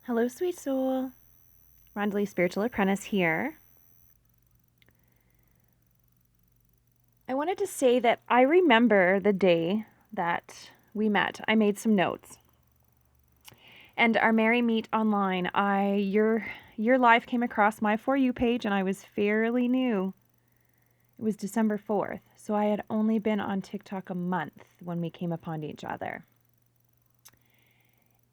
Hello, sweet soul. Rondalee, Spiritual Apprentice here. I wanted to say that I remember the day that we met. I made some notes. And our Merry Meet online, your live came across my For You page and I was fairly new. It was December 4th, so I had only been on TikTok a month when we came upon each other.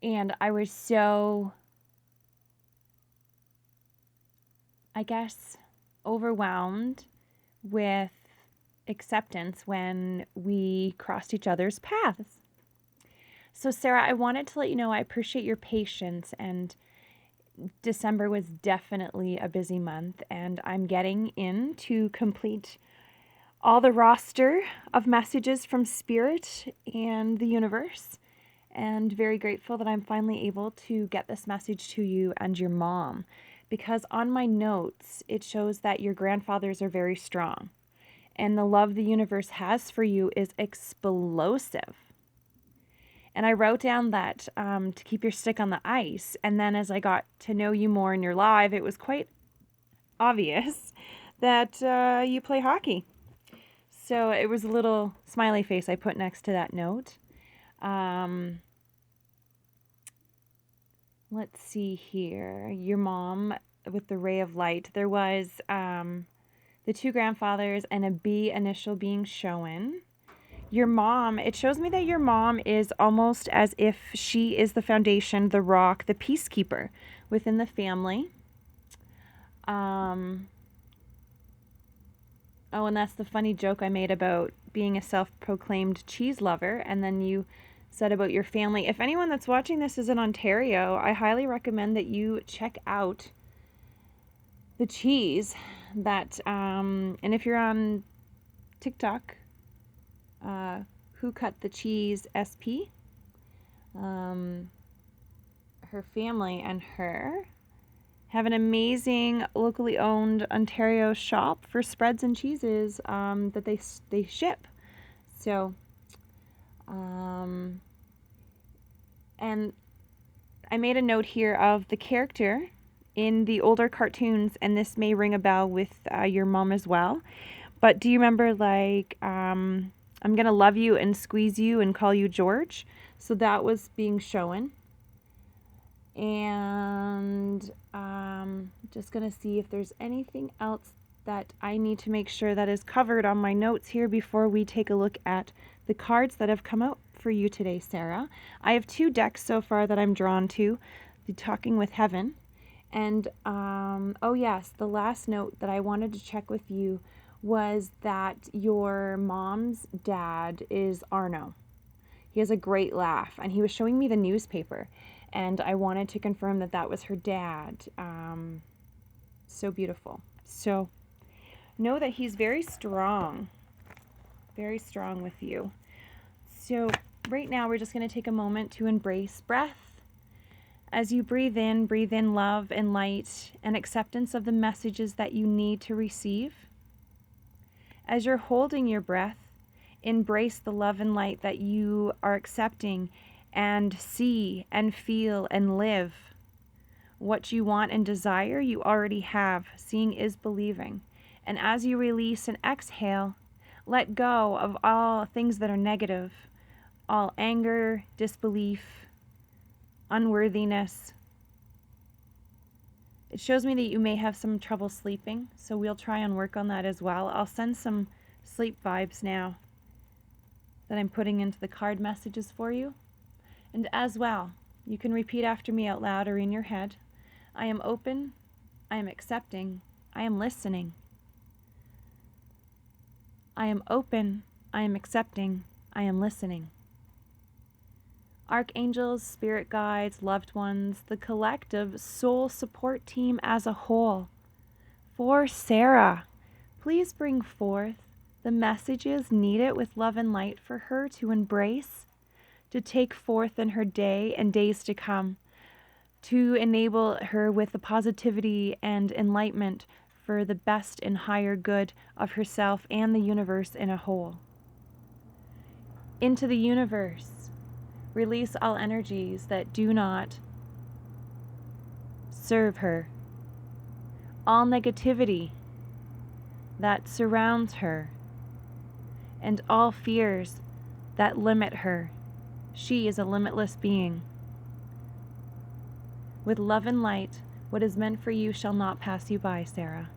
And I was so, I guess, overwhelmed with acceptance when we crossed each other's paths. So, Sarah, I wanted to let you know I appreciate your patience, and December was definitely a busy month, and I'm getting in to complete all the roster of messages from Spirit and the universe, and very grateful that I'm finally able to get this message to you and your mom, because on my notes, it shows that your grandfathers are very strong, and the love the universe has for you is explosive. And I wrote down that to keep your stick on the ice. And then as I got to know you more in your live, it was quite obvious that you play hockey. So it was a little smiley face I put next to that note. Let's see here. Your mom with the ray of light. There was the two grandfathers and a B initial being shown. Your mom, it shows me that your mom is almost as if she is the foundation, the rock, the peacekeeper within the family. Oh, and that's the funny joke I made about being a self-proclaimed cheese lover. And then you said about your family. If anyone that's watching this is in Ontario, I highly recommend that you check out the cheese that, and if you're on TikTok, Who Cut the Cheese SP, her family and her have an amazing locally owned Ontario shop for spreads and cheeses that they ship. So, and I made a note here of the character in the older cartoons, and this may ring a bell with your mom as well. But do you remember, like, I'm going to love you and squeeze you and call you George? So that was being shown. And just going to see if there's anything else that I need to make sure that is covered on my notes here before we take a look at the cards that have come out for you today, Sarah. I have two decks so far that I'm drawn to, the Talking with Heaven. And, oh yes, the last note that I wanted to check with you was that your mom's dad is Arno. He has a great laugh, and he was showing me the newspaper, and I wanted to confirm that that was her dad. So beautiful. So know that he's very strong with you. So right now we're just going to take a moment to embrace breath. As you breathe in love and light and acceptance of the messages that you need to receive. As you're holding your breath, embrace the love and light that you are accepting and see and feel and live. What you want and desire, you already have. Seeing is believing. And as you release and exhale, let go of all things that are negative, all anger, disbelief, unworthiness. It shows me that you may have some trouble sleeping, so we'll try and work on that as well. I'll send some sleep vibes now that I'm putting into the card messages for you. And as well, you can repeat after me out loud or in your head. I am open, I am accepting, I am listening. I am open, I am accepting, I am listening. Archangels, spirit guides, loved ones, the collective soul support team as a whole. For Sarah, please bring forth the messages needed with love and light for her to embrace, to take forth in her day and days to come, to enable her with the positivity and enlightenment for the best and higher good of herself and the universe in a whole. Into the universe, release all energies that do not serve her. All negativity that surrounds her, and all fears that limit her. She is a limitless being. With love and light, what is meant for you shall not pass you by, Sarah.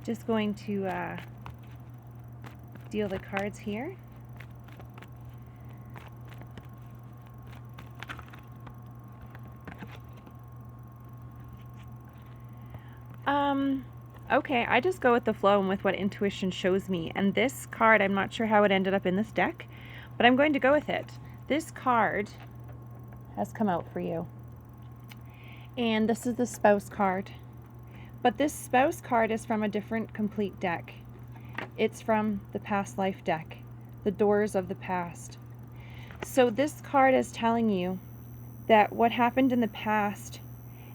Just going to deal the cards here. Okay, I just go with the flow and with what intuition shows me. And this card, I'm not sure how it ended up in this deck, but I'm going to go with it. This card has come out for you. And this is the spouse card. But this spouse card is from a different complete deck. It's from the past life deck, the doors of the past. So this card is telling you that what happened in the past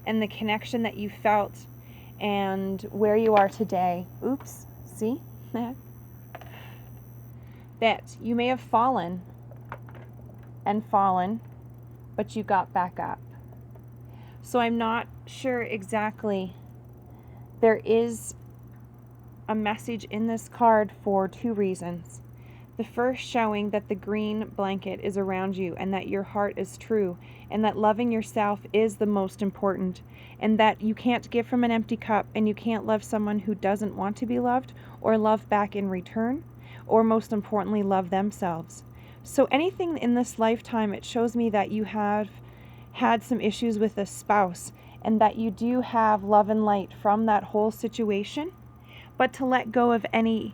and the connection that you felt and where you are today, oops, see? That you may have fallen, but you got back up. So I'm not sure exactly. There is a message in this card for two reasons. The first showing that the green blanket is around you and that your heart is true and that loving yourself is the most important and that you can't give from an empty cup and you can't love someone who doesn't want to be loved or love back in return or most importantly love themselves. So anything in this lifetime, it shows me that you have had some issues with a spouse and that you do have love and light from that whole situation, but to let go of any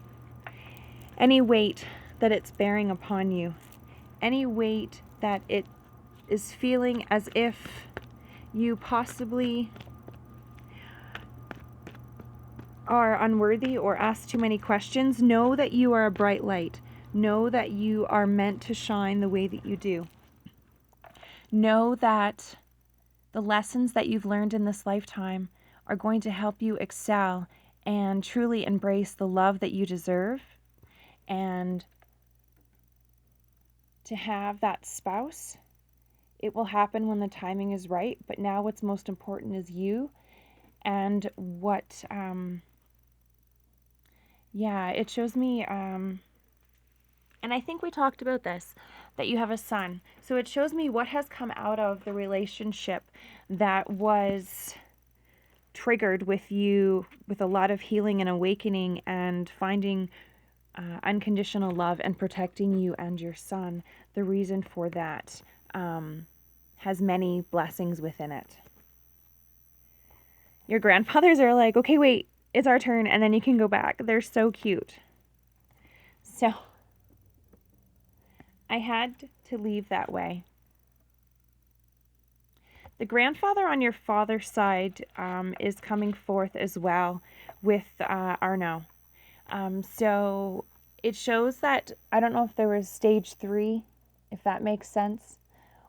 weight that it's bearing upon you, any weight that it is feeling as if you possibly are unworthy or ask too many questions. Know that you are a bright light. Know that you are meant to shine the way that you do. Know that the lessons that you've learned in this lifetime are going to help you excel and truly embrace the love that you deserve, and to have that spouse. It will happen when the timing is right, but now what's most important is you and what, it shows me, and I think we talked about this, that you have a son. So it shows me what has come out of the relationship that was triggered with you, with a lot of healing and awakening and finding unconditional love and protecting you and your son. The reason for that has many blessings within it. Your grandfathers are like, okay, wait, it's our turn, and then you can go back. They're so cute. So I had to leave that way. The grandfather on your father's side is coming forth as well with Arno. So it shows that, I don't know if there was stage 3, if that makes sense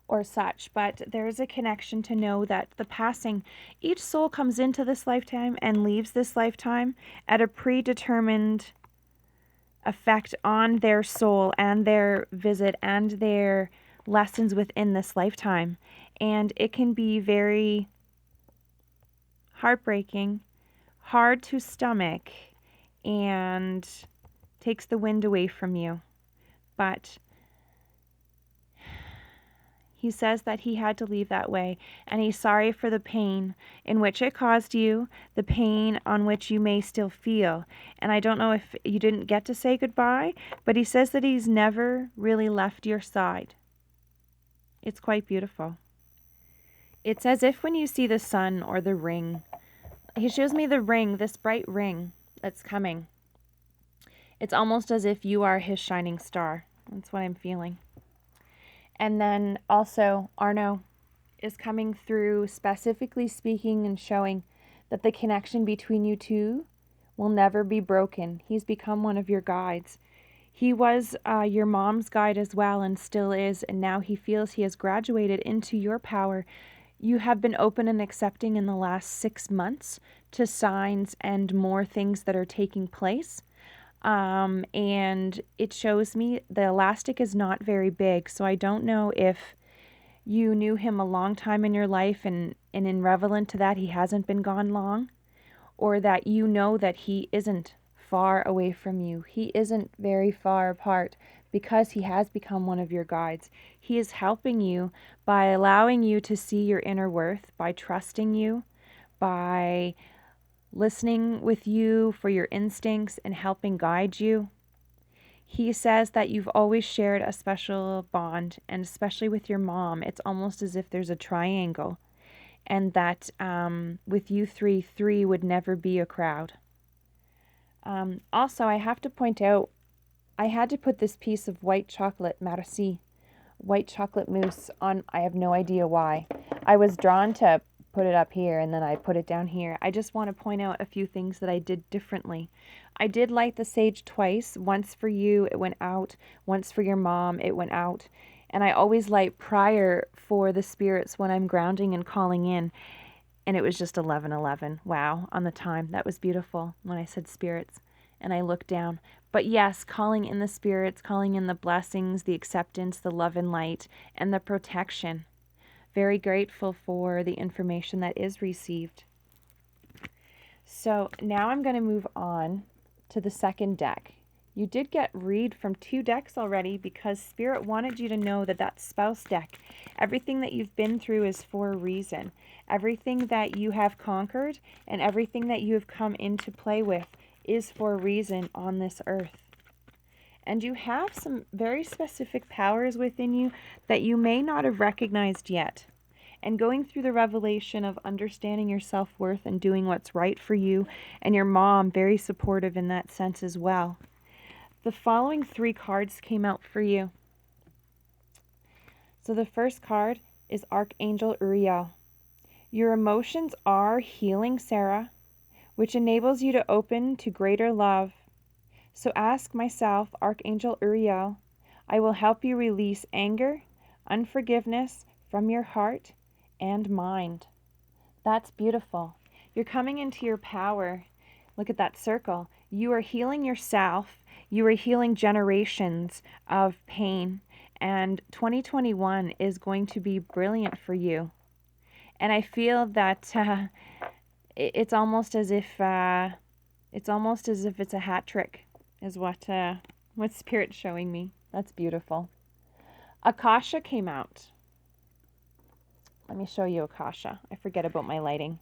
or such, but there is a connection to know that the passing, each soul comes into this lifetime and leaves this lifetime at a predetermined effect on their soul and their visit and their lessons within this lifetime. And it can be very heartbreaking, hard to stomach, and takes the wind away from you. But he says that he had to leave that way, and he's sorry for the pain in which it caused you, the pain on which you may still feel. And I don't know if you didn't get to say goodbye, but he says that he's never really left your side. It's quite beautiful. It's as if when you see the sun or the ring, he shows me the ring, this bright ring that's coming. It's almost as if you are his shining star. That's what I'm feeling. And then also Arno is coming through, specifically speaking and showing that the connection between you two will never be broken. He's become one of your guides. He was your mom's guide as well and still is, and now he feels he has graduated into your power, You have been open and accepting in the last 6 months to signs and more things that are taking place. And it shows me the elastic is not very big. So I don't know if you knew him a long time in your life and in relevant to that, he hasn't been gone long, or that you know that he isn't far away from you. He isn't very far apart because he has become one of your guides. He is helping you by allowing you to see your inner worth, by trusting you, by listening with you for your instincts and helping guide you. He says that you've always shared a special bond, and especially with your mom, it's almost as if there's a triangle, and that with you three would never be a crowd. Also, I have to point out, I had to put this piece of white chocolate merci, white chocolate mousse on. I have no idea why. I was drawn to put it up here and then I put it down here. I just want to point out a few things that I did differently. I did light the sage twice. Once for you, it went out. Once for your mom, it went out. And I always light prior for the spirits when I'm grounding and calling in. And it was just 11:11. Wow, on the time. That was beautiful when I said spirits. And I looked down. But yes, calling in the spirits, calling in the blessings, the acceptance, the love and light, and the protection. Very grateful for the information that is received. So now I'm going to move on to the second deck. You did get read from 2 decks already because Spirit wanted you to know that that spouse deck, everything that you've been through is for a reason. Everything that you have conquered and everything that you have come into play with is for a reason on this earth. And you have some very specific powers within you that you may not have recognized yet. And going through the revelation of understanding your self-worth and doing what's right for you, and your mom, very supportive in that sense as well. The following 3 cards came out for you. So the first card is Archangel Uriel. Your emotions are healing, Sarah, which enables you to open to greater love. So ask myself, Archangel Uriel, I will help you release anger, unforgiveness from your heart and mind. That's beautiful. You're coming into your power. Look at that circle. You are healing yourself. You are healing generations of pain. And 2021 is going to be brilliant for you. And I feel that it's almost as if it's a hat trick, is what Spirit's showing me. That's beautiful. Akasha came out. Let me show you Akasha. I forget about my lighting.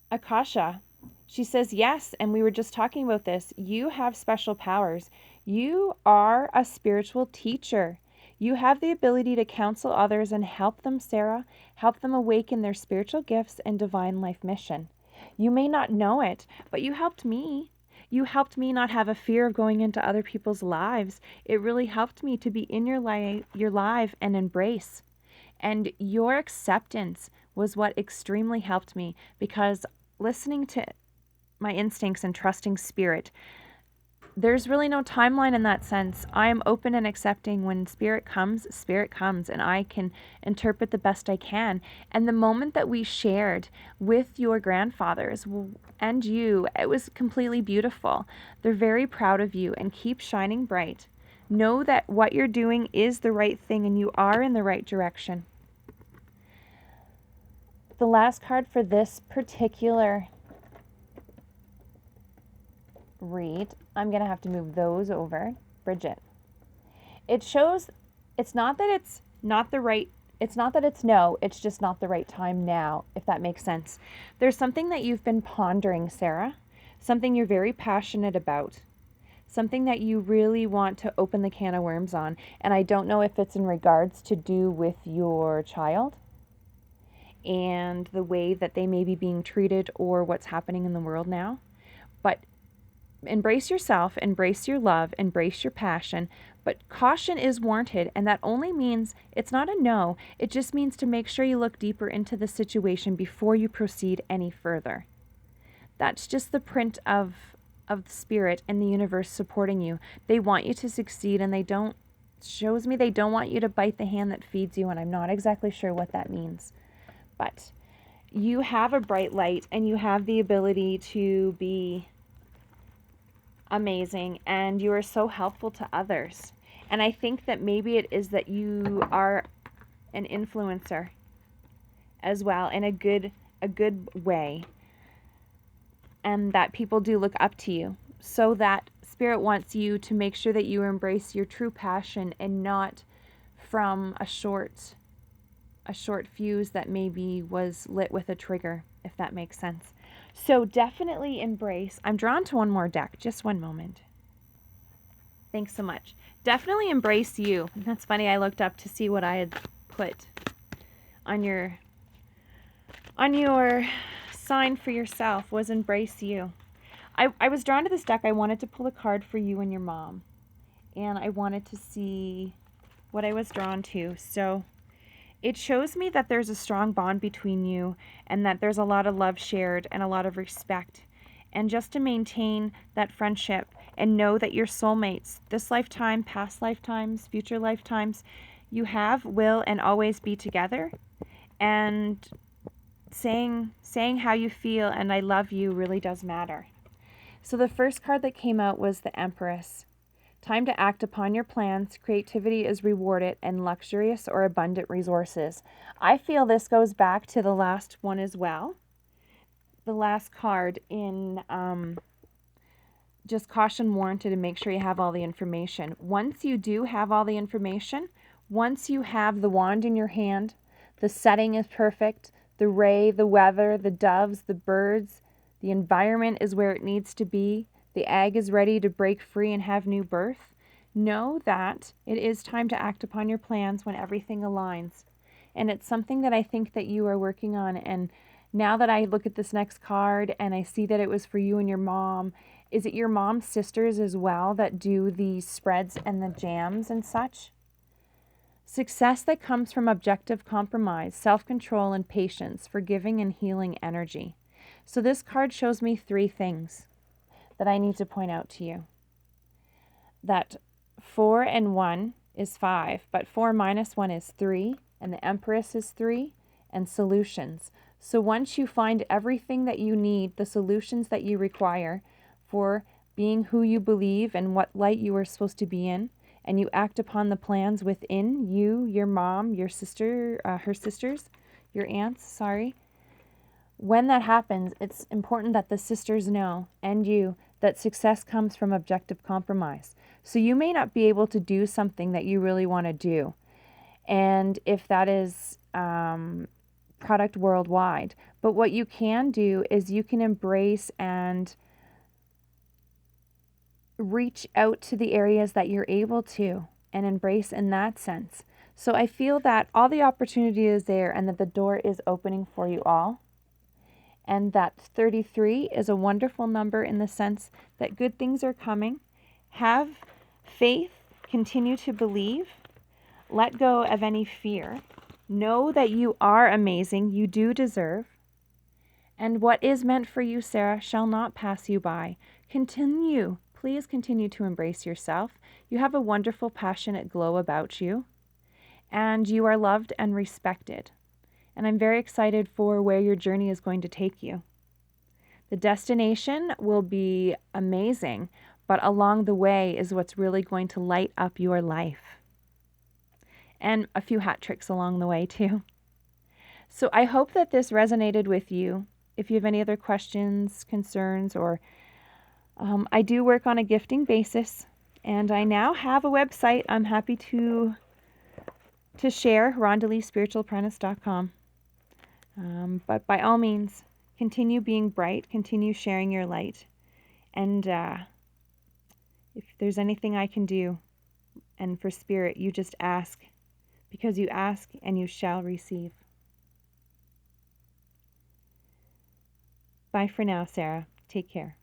Akasha, she says, yes, and we were just talking about this. You have special powers. You are a spiritual teacher. You have the ability to counsel others and help them, Sarah, help them awaken their spiritual gifts and divine life mission. You may not know it, but you helped me. You helped me not have a fear of going into other people's lives. It really helped me to be in your life and embrace. And your acceptance was what extremely helped me, because listening to my instincts and trusting Spirit, there's really no timeline in that sense. I am open and accepting. When Spirit comes, and I can interpret the best I can. And the moment that we shared with your grandfathers and you, it was completely beautiful. They're very proud of you, and keep shining bright. Know that what you're doing is the right thing and you are in the right direction. The last card for this particular read, I'm going to have to move those over. Bridget. It shows it's not that it's not the right, it's not that it's no, it's just not the right time now, if that makes sense. There's something that you've been pondering, Sarah, something you're very passionate about, something that you really want to open the can of worms on. And I don't know if it's in regards to do with your child and the way that they may be being treated or what's happening in the world now. But embrace yourself, embrace your love, embrace your passion, but caution is warranted, and that only means it's not a no. It just means to make sure you look deeper into the situation before you proceed any further. That's just the print of the Spirit and the universe supporting you. They want you to succeed, and they don't want you to bite the hand that feeds you, and I'm not exactly sure what that means. But you have a bright light and you have the ability to be amazing, and you are so helpful to others. And I think that maybe it is that you are an influencer as well, in a good way, and that people do look up to you. So that Spirit wants you to make sure that you embrace your true passion and not from a short fuse that maybe was lit with a trigger, if that makes sense. So definitely embrace. I'm drawn to one more deck. Just one moment. Thanks so much. Definitely embrace you. That's funny. I looked up to see what I had put on your sign for yourself was embrace you. I was drawn to this deck. I wanted to pull a card for you and your mom, and I wanted to see what I was drawn to. So it shows me that there's a strong bond between you, and that there's a lot of love shared and a lot of respect. And just to maintain that friendship and know that you're soulmates, this lifetime, past lifetimes, future lifetimes, you have, will, and always be together. And saying how you feel and I love you really does matter. So the first card that came out was the Empress. Time to act upon your plans. Creativity is rewarded and luxurious or abundant resources. I feel this goes back to the last one as well. The last card in just caution warranted, and make sure you have all the information. Once you do have all the information, once you have the wand in your hand, the setting is perfect, the ray, the weather, the doves, the birds, the environment is where it needs to be, the egg is ready to break free and have new birth, know that it is time to act upon your plans when everything aligns. And it's something that I think that you are working on. And now that I look at this next card and I see that it was for you and your mom, is it your mom's sisters as well that do the spreads and the jams and such? Success that comes from objective compromise, self-control, and patience, forgiving and healing energy. So this card shows me 3 things that I need to point out to you. That 4 and 1 is 5, but 4 minus 1 is 3, and the Empress is 3, and solutions. So once you find everything that you need, the solutions that you require for being who you believe and what light you are supposed to be in, and you act upon the plans within you, your mom, your sister, her sisters, your aunts, sorry. When that happens, it's important that the sisters know, and you, that success comes from objective compromise. So you may not be able to do something that you really want to do. And if that is product worldwide. But what you can do is you can embrace and reach out to the areas that you're able to and embrace in that sense. So I feel that all the opportunity is there and that the door is opening for you all. And that 33 is a wonderful number in the sense that good things are coming. Have faith, continue to believe, let go of any fear. Know that you are amazing, you do deserve. And what is meant for you, Sarah, shall not pass you by. Please continue to embrace yourself. You have a wonderful, passionate glow about you. And you are loved and respected. And I'm very excited for where your journey is going to take you. The destination will be amazing, but along the way is what's really going to light up your life. And a few hat tricks along the way too. So I hope that this resonated with you. If you have any other questions, concerns, or I do work on a gifting basis, and I now have a website I'm happy to share, rondeliespiritualapprentice.com. But by all means, continue being bright, continue sharing your light. And if there's anything I can do, and for Spirit, you just ask, because you ask and you shall receive. Bye for now, Sarah. Take care.